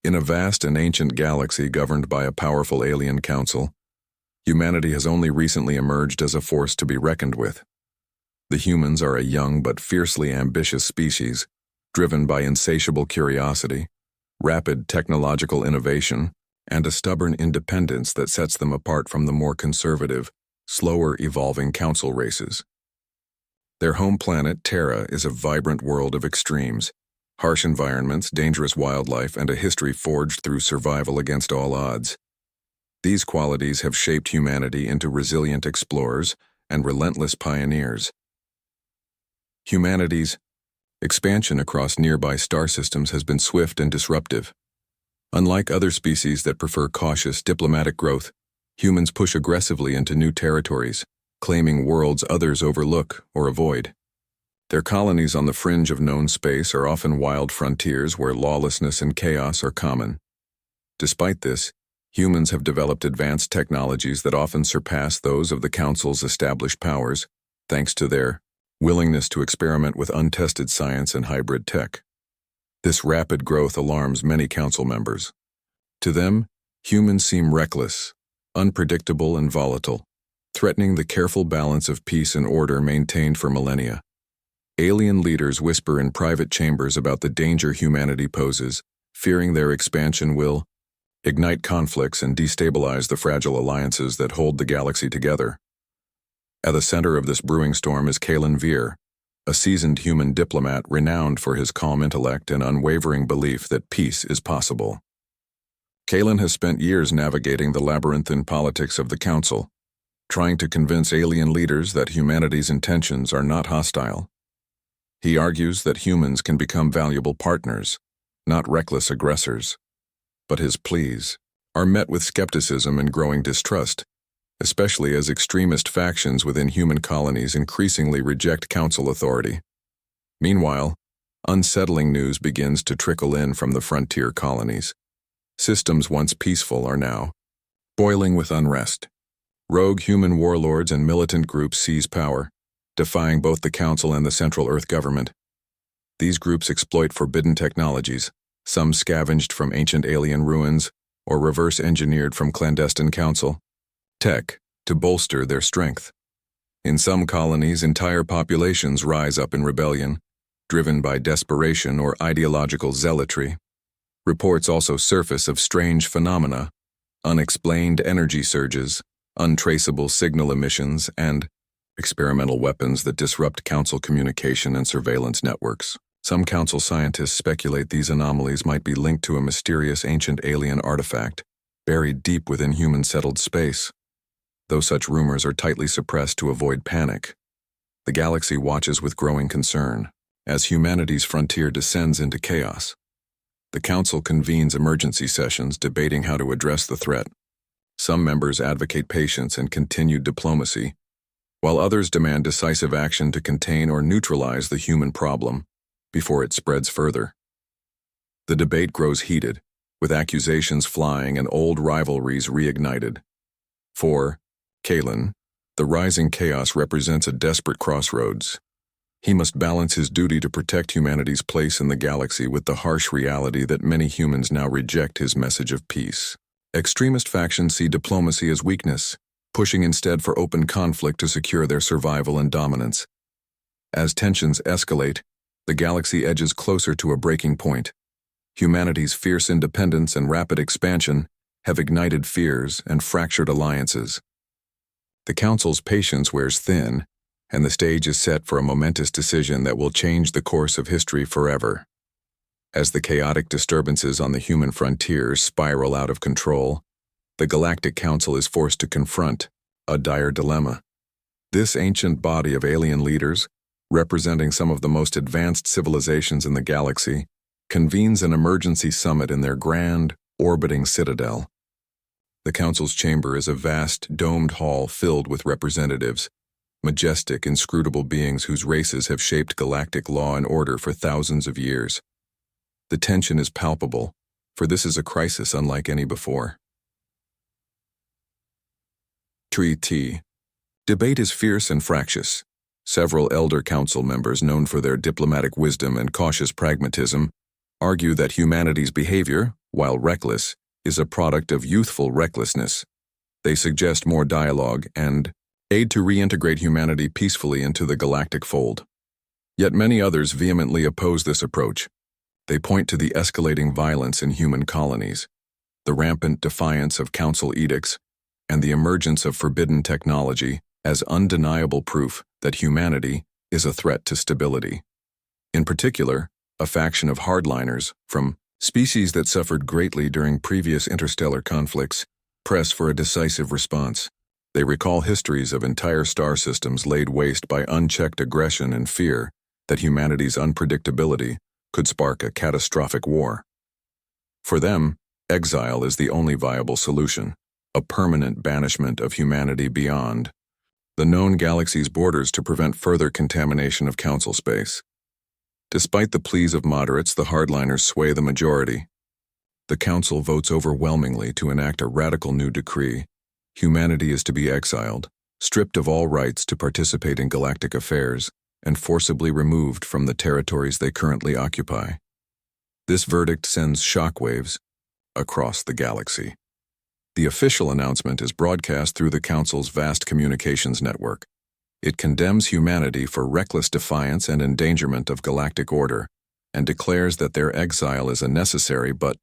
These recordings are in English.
In a vast and ancient galaxy governed by a powerful alien council, humanity has only recently emerged as a force to be reckoned with. The humans are a young but fiercely ambitious species, driven by insatiable curiosity, rapid technological innovation, and a stubborn independence that sets them apart from the more conservative, slower-evolving council races. Their home planet, Terra, is a vibrant world of extremes, harsh environments, dangerous wildlife, and a history forged through survival against all odds. These qualities have shaped humanity into resilient explorers and relentless pioneers. Humanity's expansion across nearby star systems has been swift and disruptive. Unlike other species that prefer cautious, diplomatic growth, humans push aggressively into new territories, claiming worlds others overlook or avoid. Their colonies on the fringe of known space are often wild frontiers where lawlessness and chaos are common. Despite this, humans have developed advanced technologies that often surpass those of the Council's established powers, thanks to their willingness to experiment with untested science and hybrid tech. This rapid growth alarms many Council members. To them, humans seem reckless, unpredictable, and volatile, threatening the careful balance of peace and order maintained for millennia. Alien leaders whisper in private chambers about the danger humanity poses, fearing their expansion will ignite conflicts and destabilize the fragile alliances that hold the galaxy together. At the center of this brewing storm is Kalen Veer, a seasoned human diplomat renowned for his calm intellect and unwavering belief that peace is possible. Kalen has spent years navigating the labyrinthine politics of the Council, trying to convince alien leaders that humanity's intentions are not hostile. He argues that humans can become valuable partners, not reckless aggressors. But his pleas are met with skepticism and growing distrust, especially as extremist factions within human colonies increasingly reject Council authority. Meanwhile, unsettling news begins to trickle in from the frontier colonies. Systems once peaceful are now boiling with unrest. Rogue human warlords and militant groups seize power, defying both the Council and the Central Earth government. These groups exploit forbidden technologies, some scavenged from ancient alien ruins or reverse-engineered from clandestine Council tech to bolster their strength. In some colonies, entire populations rise up in rebellion, driven by desperation or ideological zealotry. Reports also surface of strange phenomena, unexplained energy surges, untraceable signal emissions, and experimental weapons that disrupt Council communication and surveillance networks. Some Council scientists speculate these anomalies might be linked to a mysterious ancient alien artifact buried deep within human-settled space. Though such rumors are tightly suppressed to avoid panic, the galaxy watches with growing concern as humanity's frontier descends into chaos. The Council convenes emergency sessions debating how to address the threat. Some members advocate patience and continued diplomacy, while others demand decisive action to contain or neutralize the human problem before it spreads further. The debate grows heated, with accusations flying and old rivalries reignited. For Kalen, the rising chaos represents a desperate crossroads. He must balance his duty to protect humanity's place in the galaxy with the harsh reality that many humans now reject his message of peace. Extremist factions see diplomacy as weakness, pushing instead for open conflict to secure their survival and dominance. As tensions escalate, the galaxy edges closer to a breaking point. Humanity's fierce independence and rapid expansion have ignited fears and fractured alliances. The Council's patience wears thin, and the stage is set for a momentous decision that will change the course of history forever. As the chaotic disturbances on the human frontier spiral out of control, the Galactic Council is forced to confront a dire dilemma. This ancient body of alien leaders, representing some of the most advanced civilizations in the galaxy, convenes an emergency summit in their grand, orbiting citadel. The Council's chamber is a vast, domed hall filled with representatives, majestic, inscrutable beings whose races have shaped galactic law and order for thousands of years. The tension is palpable, for this is a crisis unlike any before. Treaty. Debate is fierce and fractious. Several elder council members known for their diplomatic wisdom and cautious pragmatism argue that humanity's behavior, while reckless, is a product of youthful recklessness. They suggest more dialogue and aid to reintegrate humanity peacefully into the galactic fold. Yet many others vehemently oppose this approach. They point to the escalating violence in human colonies, the rampant defiance of council edicts, and the emergence of forbidden technology as undeniable proof that humanity is a threat to stability. In particular, a faction of hardliners from species that suffered greatly during previous interstellar conflicts press for a decisive response. They recall histories of entire star systems laid waste by unchecked aggression and fear that humanity's unpredictability could spark a catastrophic war. For them, exile is the only viable solution, a permanent banishment of humanity beyond the known galaxy's borders to prevent further contamination of council space. Despite the pleas of moderates, the hardliners sway the majority. The council votes overwhelmingly to enact a radical new decree. Humanity is to be exiled, stripped of all rights to participate in galactic affairs, and forcibly removed from the territories they currently occupy. This verdict sends shockwaves across the galaxy. The official announcement is broadcast through the Council's vast communications network. It condemns humanity for reckless defiance and endangerment of galactic order, and declares that their exile is a necessary but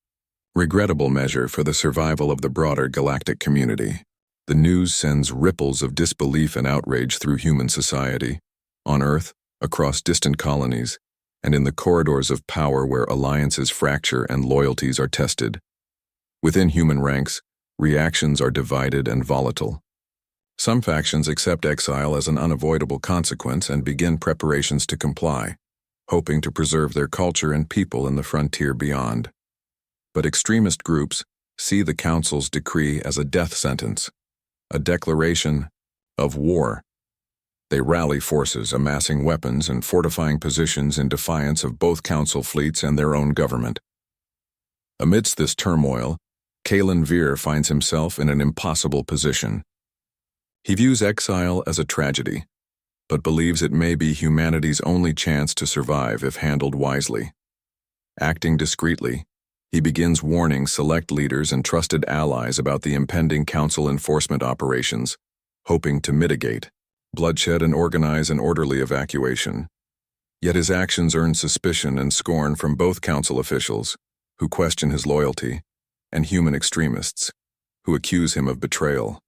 regrettable measure for the survival of the broader galactic community. The news sends ripples of disbelief and outrage through human society, on Earth, across distant colonies, and in the corridors of power where alliances fracture and loyalties are tested. Within human ranks, reactions are divided and volatile. Some factions accept exile as an unavoidable consequence and begin preparations to comply, hoping to preserve their culture and people in the frontier beyond. But extremist groups see the Council's decree as a death sentence, a declaration of war. They rally forces, amassing weapons and fortifying positions in defiance of both Council fleets and their own government. Amidst this turmoil, Kalen Veer finds himself in an impossible position. He views exile as a tragedy, but believes it may be humanity's only chance to survive if handled wisely. Acting discreetly, he begins warning select leaders and trusted allies about the impending Council enforcement operations, hoping to mitigate bloodshed and organize an orderly evacuation. Yet his actions earn suspicion and scorn from both Council officials, who question his loyalty, and human extremists, who accuse him of betrayal.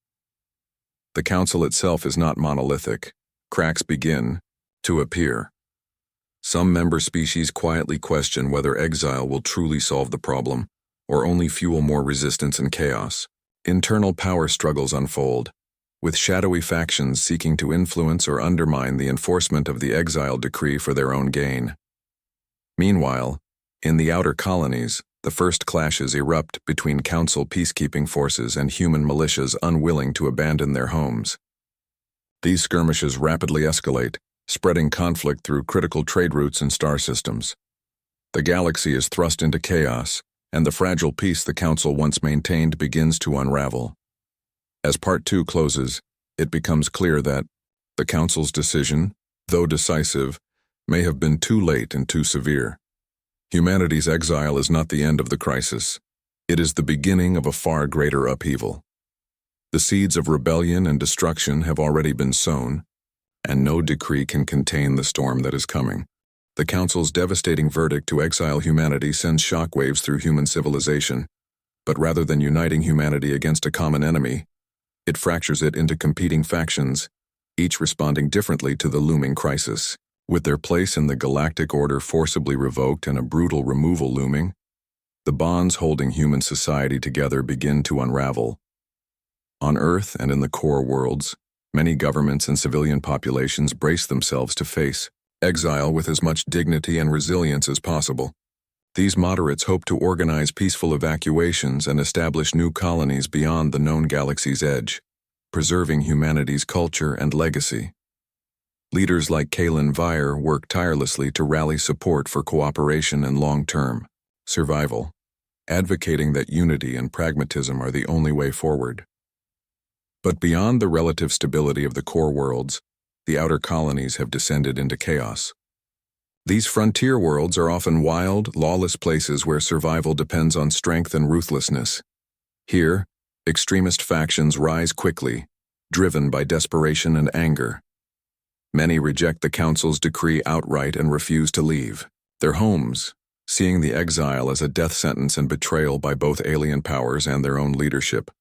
The Council itself is not monolithic. Cracks begin to appear. Some member species quietly question whether exile will truly solve the problem, or only fuel more resistance and chaos. Internal power struggles unfold, with shadowy factions seeking to influence or undermine the enforcement of the exile decree for their own gain. Meanwhile, in the outer colonies, the first clashes erupt between Council peacekeeping forces and human militias unwilling to abandon their homes. These skirmishes rapidly escalate, spreading conflict through critical trade routes and star systems. The galaxy is thrust into chaos, and the fragile peace the Council once maintained begins to unravel. As Part 2 closes, it becomes clear that the Council's decision, though decisive, may have been too late and too severe. Humanity's exile is not the end of the crisis. It is the beginning of a far greater upheaval. The seeds of rebellion and destruction have already been sown, and no decree can contain the storm that is coming. The Council's devastating verdict to exile humanity sends shockwaves through human civilization, but rather than uniting humanity against a common enemy, it fractures it into competing factions, each responding differently to the looming crisis. With their place in the galactic order forcibly revoked and a brutal removal looming, the bonds holding human society together begin to unravel. On Earth and in the core worlds, many governments and civilian populations brace themselves to face exile with as much dignity and resilience as possible. These moderates hope to organize peaceful evacuations and establish new colonies beyond the known galaxy's edge, preserving humanity's culture and legacy. Leaders like Kalen Veer work tirelessly to rally support for cooperation and long-term survival, advocating that unity and pragmatism are the only way forward. But beyond the relative stability of the core worlds, the outer colonies have descended into chaos. These frontier worlds are often wild, lawless places where survival depends on strength and ruthlessness. Here, extremist factions rise quickly, driven by desperation and anger. Many reject the Council's decree outright and refuse to leave their homes, seeing the exile as a death sentence and betrayal by both alien powers and their own leadership.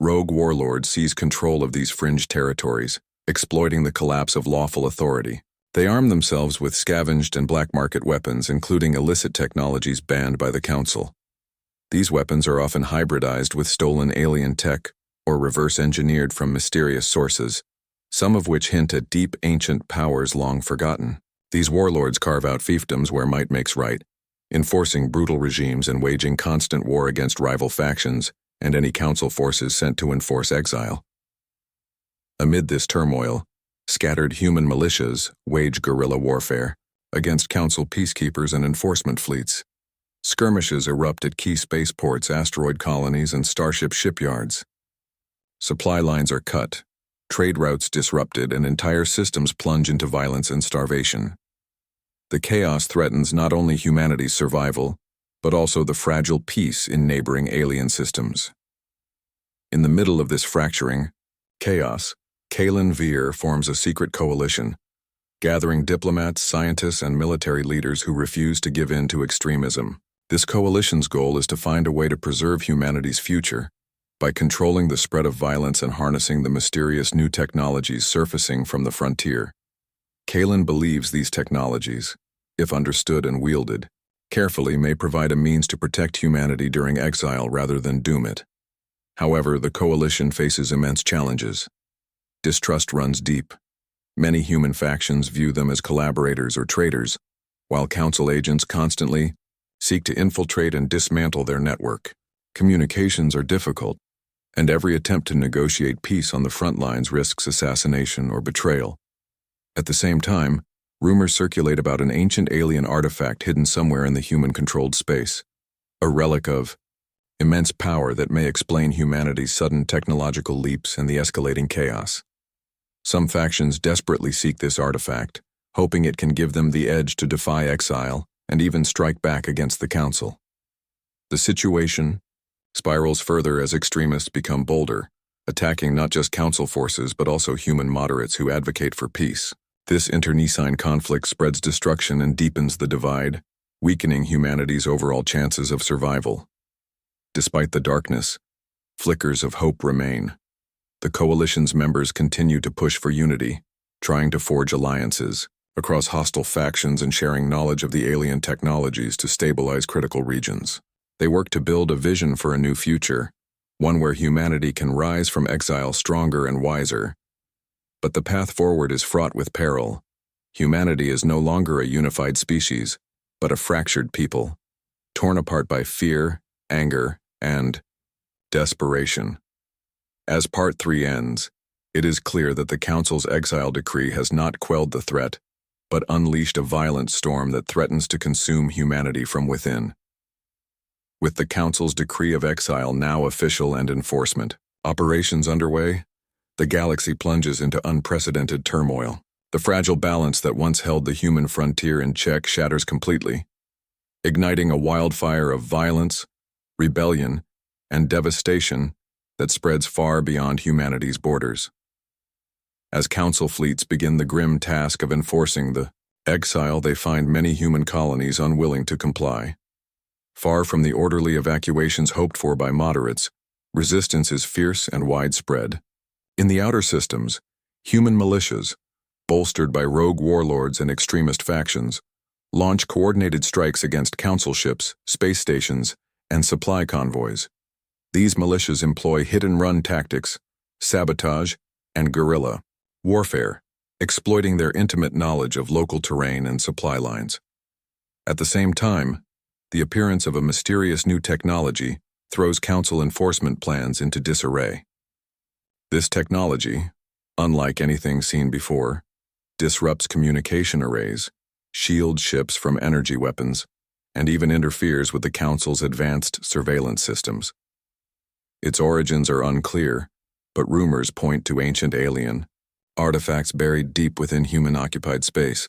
Rogue warlords seize control of these fringe territories, exploiting the collapse of lawful authority. They arm themselves with scavenged and black market weapons, including illicit technologies banned by the Council. These weapons are often hybridized with stolen alien tech or reverse-engineered from mysterious sources, some of which hint at deep ancient powers long forgotten. These warlords carve out fiefdoms where might makes right, enforcing brutal regimes and waging constant war against rival factions and any Council forces sent to enforce exile. Amid this turmoil, scattered human militias wage guerrilla warfare against Council peacekeepers and enforcement fleets. Skirmishes erupt at key spaceports, asteroid colonies, and starship shipyards. Supply lines are cut, trade routes disrupted, and entire systems plunge into violence and starvation. The chaos threatens not only humanity's survival, but also the fragile peace in neighboring alien systems. In the middle of this fracturing chaos, Kalen Veer forms a secret coalition, gathering diplomats, scientists, and military leaders who refuse to give in to extremism. This coalition's goal is to find a way to preserve humanity's future by controlling the spread of violence and harnessing the mysterious new technologies surfacing from the frontier. Kalen believes these technologies, if understood and wielded carefully, may provide a means to protect humanity during exile rather than doom it. However, the coalition faces immense challenges. Distrust runs deep. Many human factions view them as collaborators or traitors, while Council agents constantly seek to infiltrate and dismantle their network. Communications are difficult, and every attempt to negotiate peace on the front lines risks assassination or betrayal. At the same time, rumors circulate about an ancient alien artifact hidden somewhere in the human-controlled space, a relic of immense power that may explain humanity's sudden technological leaps and the escalating chaos. Some factions desperately seek this artifact, hoping it can give them the edge to defy exile and even strike back against the Council. The situation spirals further as extremists become bolder, attacking not just Council forces but also human moderates who advocate for peace. This internecine conflict spreads destruction and deepens the divide, weakening humanity's overall chances of survival. Despite the darkness, flickers of hope remain. The coalition's members continue to push for unity, trying to forge alliances across hostile factions and sharing knowledge of the alien technologies to stabilize critical regions. They work to build a vision for a new future, one where humanity can rise from exile stronger and wiser. But the path forward is fraught with peril. Humanity is no longer a unified species, but a fractured people, torn apart by fear, anger, and desperation. As Part 3 ends, it is clear that the Council's exile decree has not quelled the threat, but unleashed a violent storm that threatens to consume humanity from within. With the Council's decree of exile now official and enforcement operations underway, the galaxy plunges into unprecedented turmoil. The fragile balance that once held the human frontier in check shatters completely, igniting a wildfire of violence, rebellion, and devastation that spreads far beyond humanity's borders. As Council fleets begin the grim task of enforcing the exile, they find many human colonies unwilling to comply. Far from the orderly evacuations hoped for by moderates, resistance is fierce and widespread. In the outer systems, human militias, bolstered by rogue warlords and extremist factions, launch coordinated strikes against Council ships, space stations, and supply convoys. These militias employ hit-and-run tactics, sabotage, and guerrilla warfare, exploiting their intimate knowledge of local terrain and supply lines. At the same time, the appearance of a mysterious new technology throws Council enforcement plans into disarray. This technology, unlike anything seen before, disrupts communication arrays, shields ships from energy weapons, and even interferes with the Council's advanced surveillance systems. Its origins are unclear, but rumors point to ancient alien artifacts buried deep within human-occupied space.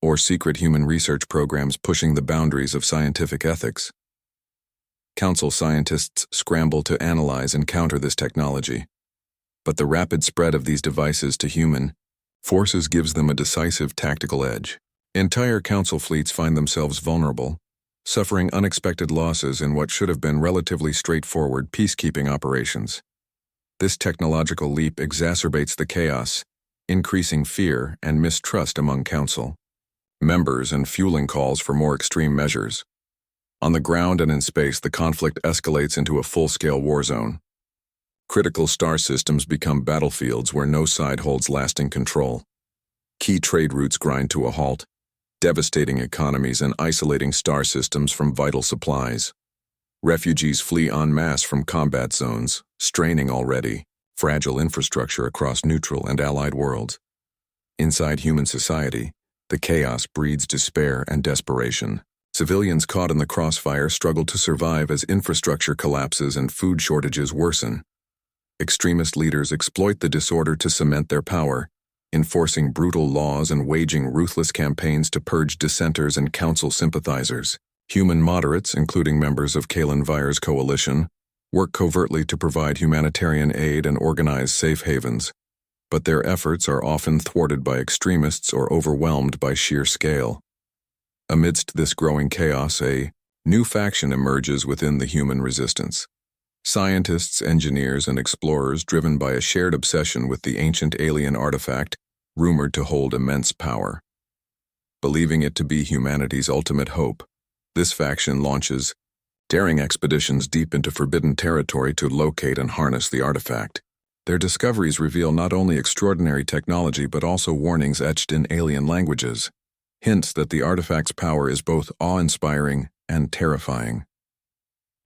or secret human research programs pushing the boundaries of scientific ethics. Council scientists scramble to analyze and counter this technology, but the rapid spread of these devices to human forces gives them a decisive tactical edge. Entire Council fleets find themselves vulnerable, suffering unexpected losses in what should have been relatively straightforward peacekeeping operations. This technological leap exacerbates the chaos, increasing fear and mistrust among Council members and fueling calls for more extreme measures. On the ground and in space, the conflict escalates into a full-scale war zone. Critical star systems become battlefields where no side holds lasting control. Key trade routes grind to a halt, devastating economies and isolating star systems from vital supplies. Refugees flee en masse from combat zones, straining already fragile infrastructure across neutral and allied worlds. Inside human society, the chaos breeds despair and desperation. Civilians caught in the crossfire struggle to survive as infrastructure collapses and food shortages worsen. Extremist leaders exploit the disorder to cement their power, enforcing brutal laws and waging ruthless campaigns to purge dissenters and Council sympathizers. Human moderates, including members of Kalen Vire's coalition, work covertly to provide humanitarian aid and organize safe havens, but their efforts are often thwarted by extremists or overwhelmed by sheer scale. Amidst this growing chaos, a new faction emerges within the human resistance. Scientists, engineers, and explorers driven by a shared obsession with the ancient alien artifact rumored to hold immense power. Believing it to be humanity's ultimate hope, this faction launches daring expeditions deep into forbidden territory to locate and harness the artifact. Their discoveries reveal not only extraordinary technology but also warnings etched in alien languages, hints that the artifact's power is both awe-inspiring and terrifying.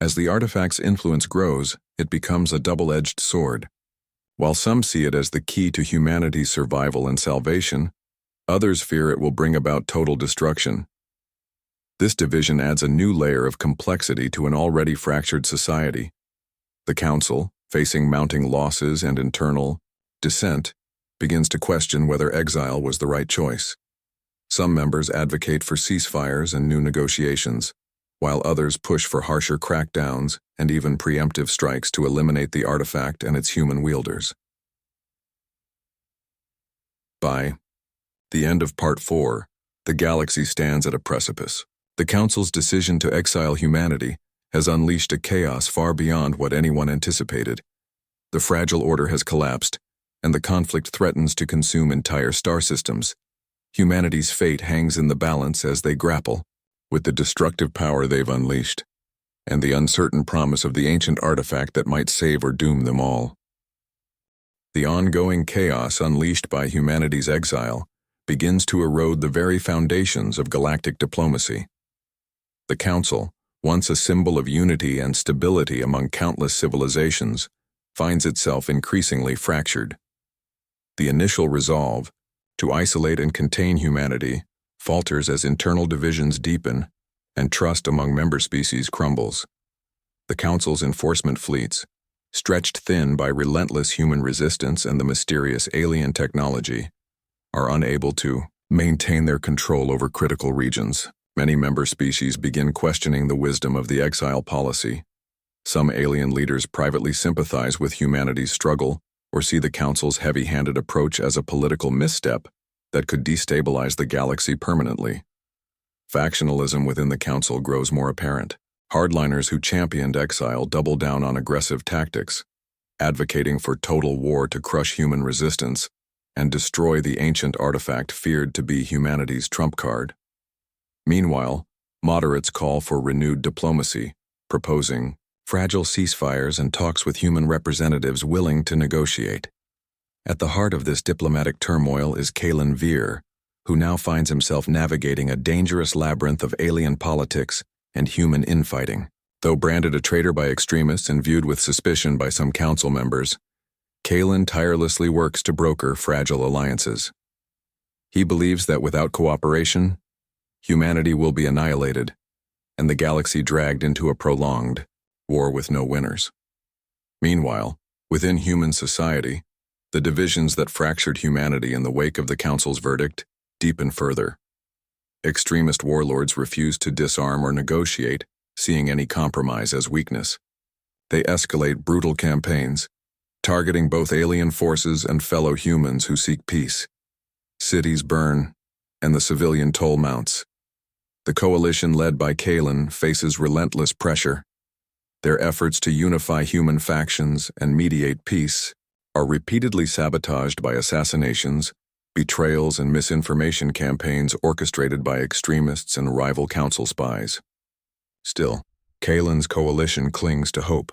As the artifact's influence grows, it becomes a double-edged sword. While some see it as the key to humanity's survival and salvation, others fear it will bring about total destruction. This division adds a new layer of complexity to an already fractured society. The Council, facing mounting losses and internal dissent, begins to question whether exile was the right choice. Some members advocate for ceasefires and new negotiations, while others push for harsher crackdowns and even preemptive strikes to eliminate the artifact and its human wielders. By the end of Part 4, the galaxy stands at a precipice. The Council's decision to exile humanity has unleashed a chaos far beyond what anyone anticipated. The fragile order has collapsed, and the conflict threatens to consume entire star systems. Humanity's fate hangs in the balance as they grapple with the destructive power they've unleashed, and the uncertain promise of the ancient artifact that might save or doom them all. The ongoing chaos unleashed by humanity's exile begins to erode the very foundations of galactic diplomacy. The Council, once a symbol of unity and stability among countless civilizations, finds itself increasingly fractured. The initial resolve to isolate and contain humanity falters as internal divisions deepen and trust among member species crumbles. The Council's enforcement fleets, stretched thin by relentless human resistance and the mysterious alien technology, are unable to maintain their control over critical regions. Many member species begin questioning the wisdom of the exile policy. Some alien leaders privately sympathize with humanity's struggle or see the Council's heavy-handed approach as a political misstep that could destabilize the galaxy permanently. Factionalism within the Council grows more apparent. Hardliners who championed exile double down on aggressive tactics, advocating for total war to crush human resistance and destroy the ancient artifact feared to be humanity's trump card. Meanwhile, moderates call for renewed diplomacy, proposing fragile ceasefires and talks with human representatives willing to negotiate. At the heart of this diplomatic turmoil is Kalen Vire, who now finds himself navigating a dangerous labyrinth of alien politics and human infighting. Though branded a traitor by extremists and viewed with suspicion by some Council members, Kalen tirelessly works to broker fragile alliances. He believes that without cooperation, humanity will be annihilated, and the galaxy dragged into a prolonged war with no winners. Meanwhile, within human society, the divisions that fractured humanity in the wake of the Council's verdict deepen further. Extremist warlords refuse to disarm or negotiate, seeing any compromise as weakness. They escalate brutal campaigns, targeting both alien forces and fellow humans who seek peace. Cities burn, and the civilian toll mounts. The coalition led by Kalen faces relentless pressure. Their efforts to unify human factions and mediate peace are repeatedly sabotaged by assassinations, betrayals, and misinformation campaigns orchestrated by extremists and rival council spies. Still, Kalen's coalition clings to hope,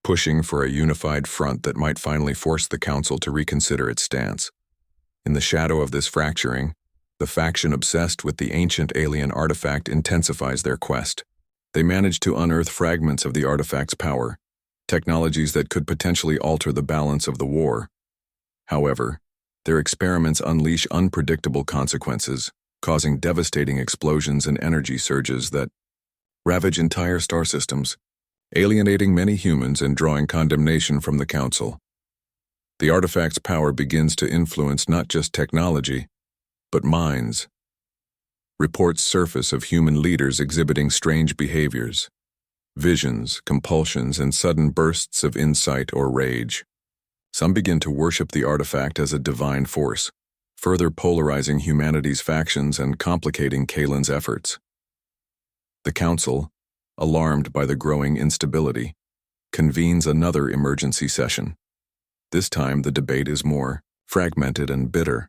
pushing for a unified front that might finally force the council to reconsider its stance. In the shadow of this fracturing, the faction obsessed with the ancient alien artifact intensifies their quest. They manage to unearth fragments of the artifact's power, technologies that could potentially alter the balance of the war. However, their experiments unleash unpredictable consequences, causing devastating explosions and energy surges that ravage entire star systems, alienating many humans and drawing condemnation from the Council. The artifact's power begins to influence not just technology, but minds. Reports surface of human leaders exhibiting strange behaviors, visions, compulsions, and sudden bursts of insight or rage. Some begin to worship the artifact as a divine force, further polarizing humanity's factions and complicating Kalen's efforts. The Council, alarmed by the growing instability, convenes another emergency session. This time the debate is more fragmented and bitter.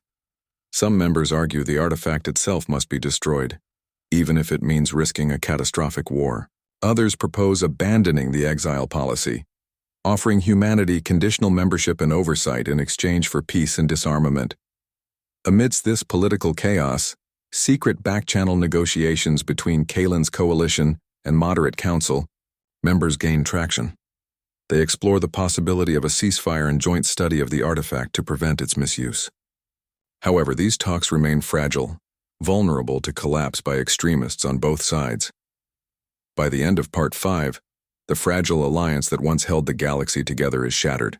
Some members argue the artifact itself must be destroyed, even if it means risking a catastrophic war. Others propose abandoning the exile policy, offering humanity conditional membership and oversight in exchange for peace and disarmament. Amidst this political chaos, secret back-channel negotiations between Kalen's coalition and moderate council members gain traction. They explore the possibility of a ceasefire and joint study of the artifact to prevent its misuse. However, these talks remain fragile, vulnerable to collapse by extremists on both sides. By the end of Part 5, the fragile alliance that once held the galaxy together is shattered.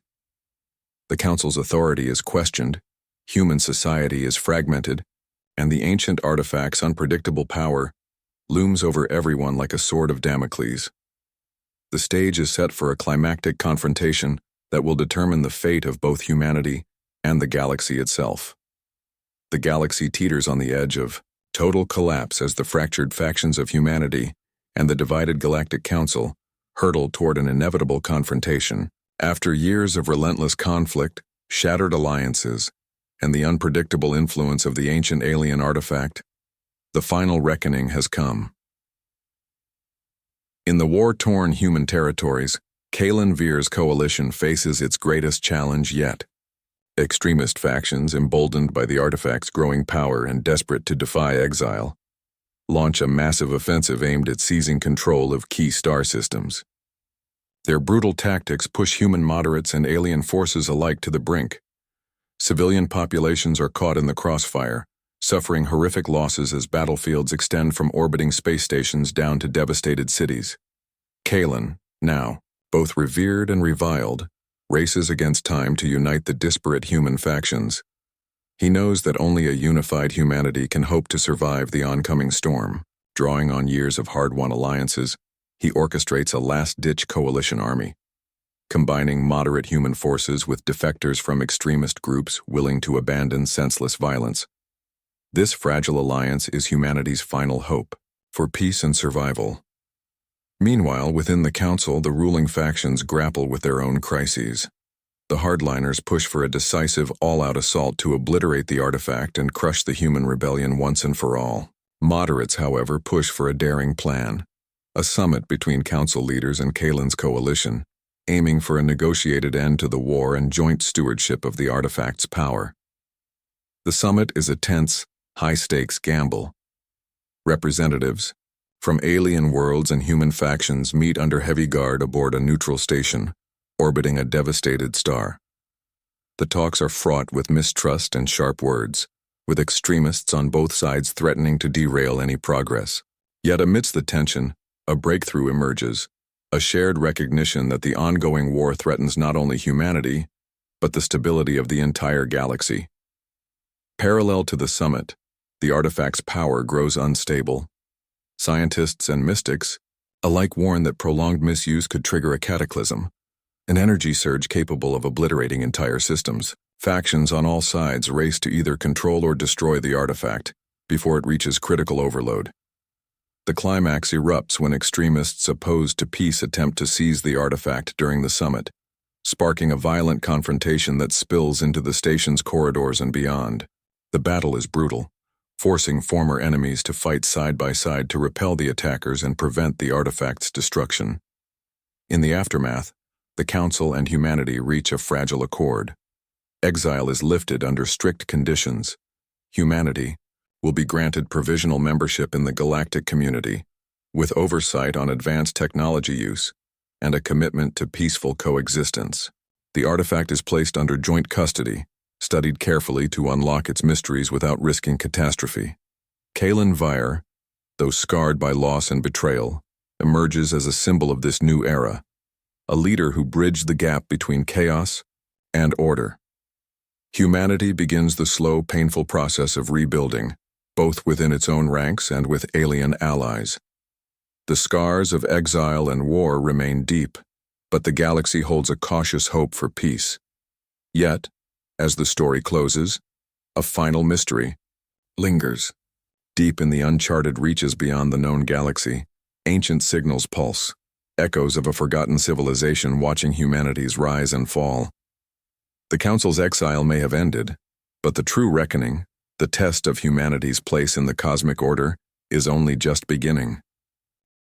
The Council's authority is questioned, human society is fragmented, and the ancient artifact's unpredictable power looms over everyone like a sword of Damocles. The stage is set for a climactic confrontation that will determine the fate of both humanity and the galaxy itself. The galaxy teeters on the edge of total collapse as the fractured factions of humanity and the divided Galactic Council hurtle toward an inevitable confrontation. After years of relentless conflict, shattered alliances, and the unpredictable influence of the ancient alien artifact, the final reckoning has come. In the war-torn human territories, Kalen Veer's coalition faces its greatest challenge yet. Extremist factions, emboldened by the artifact's growing power and desperate to defy exile, launch a massive offensive aimed at seizing control of key star systems. Their brutal tactics push human moderates and alien forces alike to the brink. Civilian populations are caught in the crossfire, suffering horrific losses as battlefields extend from orbiting space stations down to devastated cities. Kalen, now both revered and reviled, races against time to unite the disparate human factions. He knows that only a unified humanity can hope to survive the oncoming storm. Drawing on years of hard-won alliances, he orchestrates a last-ditch coalition army, combining moderate human forces with defectors from extremist groups willing to abandon senseless violence. This fragile alliance is humanity's final hope for peace and survival. Meanwhile, within the Council, the ruling factions grapple with their own crises. The hardliners push for a decisive, all-out assault to obliterate the artifact and crush the human rebellion once and for all. Moderates, however, push for a daring plan, a summit between Council leaders and Kalen's coalition, aiming for a negotiated end to the war and joint stewardship of the artifact's power. The summit is a tense, high-stakes gamble. Representatives from alien worlds and human factions meet under heavy guard aboard a neutral station, orbiting a devastated star. The talks are fraught with mistrust and sharp words, with extremists on both sides threatening to derail any progress. Yet amidst the tension, a breakthrough emerges, a shared recognition that the ongoing war threatens not only humanity, but the stability of the entire galaxy. Parallel to the summit, the artifact's power grows unstable. Scientists and mystics alike warn that prolonged misuse could trigger a cataclysm, an energy surge capable of obliterating entire systems. Factions on all sides race to either control or destroy the artifact before it reaches critical overload. The climax erupts when extremists opposed to peace attempt to seize the artifact during the summit, sparking a violent confrontation that spills into the station's corridors and beyond. The battle is brutal, forcing former enemies to fight side by side to repel the attackers and prevent the artifact's destruction. In the aftermath, the Council and humanity reach a fragile accord. Exile is lifted under strict conditions. Humanity will be granted provisional membership in the galactic community, with oversight on advanced technology use and a commitment to peaceful coexistence. The artifact is placed under joint custody, studied carefully to unlock its mysteries without risking catastrophe. Kalen Vire, though scarred by loss and betrayal, emerges as a symbol of this new era, a leader who bridged the gap between chaos and order. Humanity begins the slow, painful process of rebuilding, both within its own ranks and with alien allies. The scars of exile and war remain deep, but the galaxy holds a cautious hope for peace. Yet, as the story closes, a final mystery lingers. Deep in the uncharted reaches beyond the known galaxy, ancient signals pulse, echoes of a forgotten civilization watching humanity's rise and fall. The Council's exile may have ended, but the true reckoning, the test of humanity's place in the cosmic order, is only just beginning.